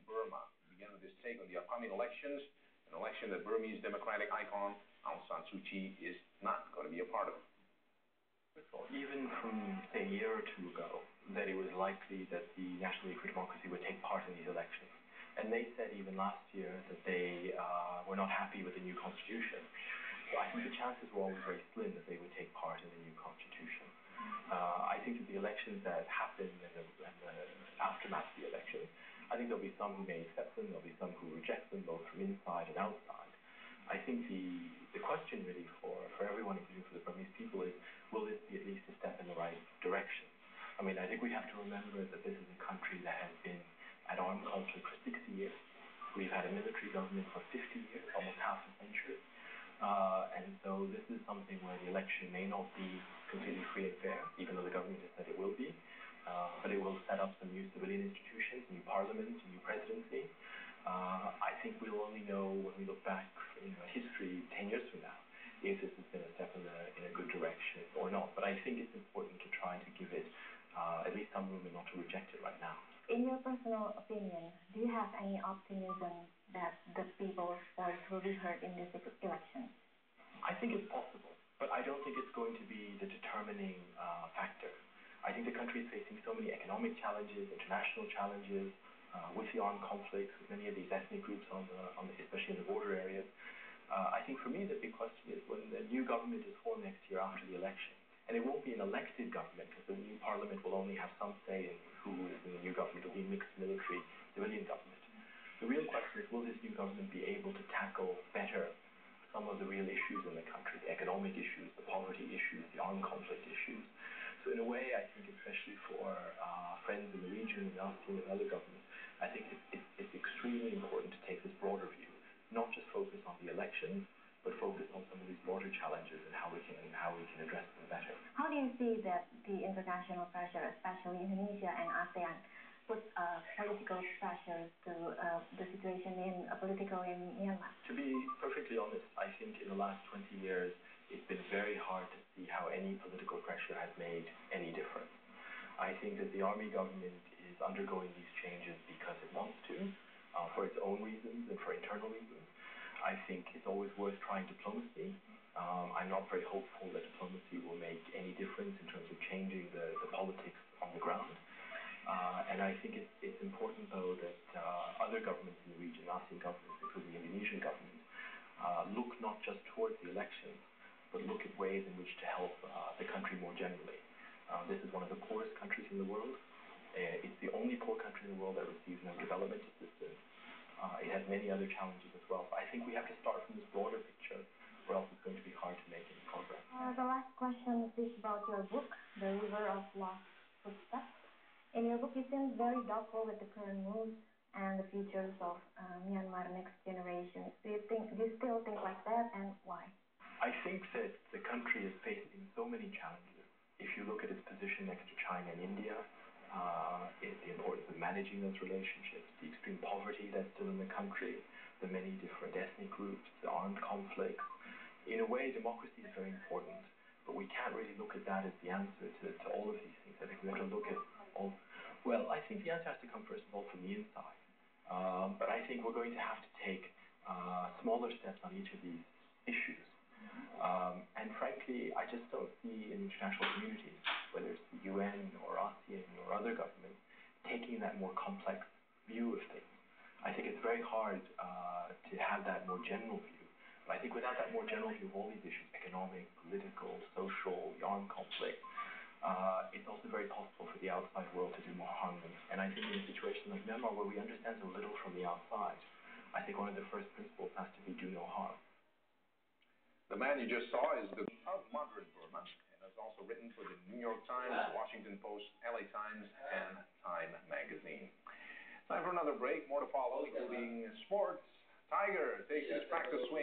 Burma. We begin with this take on the upcoming elections, an election that Burmese democratic icon Aung San Suu Kyi is not going to be a part of. Even from, say, a year or two ago, that it was likely that the National League for Democracy would take part in these elections. And they said even last year that they were not happy with the new constitution. So I think the chances were always very slim that they would take part in the new constitution. I think that the elections that happened and the aftermath of the elections, I think there'll be some who may accept them, there'll be some who reject them, both from inside and outside. I think the question really for everyone, including for the Burmese people, is will this be at least a step in the right direction? I mean, I think we have to remember that this is a country that has been at armed conflict for 60 years. We've had a military government for 50 years, almost half a century. And so this is something where the election may not be completely free and fair, even though the government has said it will be. But it will set up some new civilian institutions, new parliament, new presidency. I think we'll only know when we look back at history 10 years from now if this has been a step in a good direction or not. But I think it's important to try to give it at least some room and not to reject it right now. In your personal opinion, do you have any optimism that the people's voice will be heard in this election? I think it's possible, but I don't think it's going to be the determining factor. I think the country is facing so many economic challenges, international challenges, with the armed conflicts, with many of these ethnic groups especially in the border areas. I think for me the big question is when the new government is formed next year after the election, and it won't be an elected government because the new parliament will only have some say in who is in the new government. It will be a mixed military civilian government. The real question is, will this new government be able to tackle better some of the real issues in the country, the economic issues, the poverty issues, the armed conflict issues? So in a way, I think especially for friends in the region, in ASEAN and other governments, I think it's extremely important to take this broader view, not just focus on the elections, but focus on some of these broader challenges and how we can address them better. How do you see that the international pressure, especially Indonesia and ASEAN, put political pressure to the situation in Myanmar? To be perfectly honest, I think in the last 20 years, it's been very hard to see how any political pressure has made any difference. I think that the army government is undergoing these changes because it wants to, for its own reasons and for internal reasons. I think it's always worth trying diplomacy. I'm not very hopeful that diplomacy will make any difference in terms of changing the politics on the ground. And I think it's important, though, that other governments in the region, ASEAN governments, including the Indonesian government, look not just towards the elections, but look at ways in which to help the country more generally. This is one of the poorest countries in the world. It's the only poor country in the world that receives no development assistance. It has many other challenges as well. So I think we have to start from this broader picture, or else it's going to be hard to make any progress. The last question is about your book, The River of Lost Footsteps. In your book, you seem very doubtful with the current moves and the futures of Myanmar next generation. Do you still think like that, and why? I think that the country is facing so many challenges. If you look at its position next to China and India, the importance of managing those relationships, the extreme poverty that's still in the country, the many different ethnic groups, the armed conflicts. In a way, democracy is very important, but we can't really look at that as the answer to all of these things. I think we have to look at all. Well, I think the answer has to come first of all from the inside. But I think we're going to have to take smaller steps on each of these issues. And frankly, I just don't see in the international community, whether it's the UN or ASEAN or other governments, taking that more complex view of things. I think it's very hard to have that more general view. But I think without that more general view of all these issues, economic, political, social, the armed conflict, it's also very possible for the outside world to do more harm. And I think in a situation like Myanmar, where we understand so little from the outside, I think one of the first principles has to be do no harm. The man you just saw is the of modern Burma, and has also written for the New York Times, the Washington Post, LA Times, and Time magazine. Time for another break. More to follow, including sports. Tiger takes his practice swing.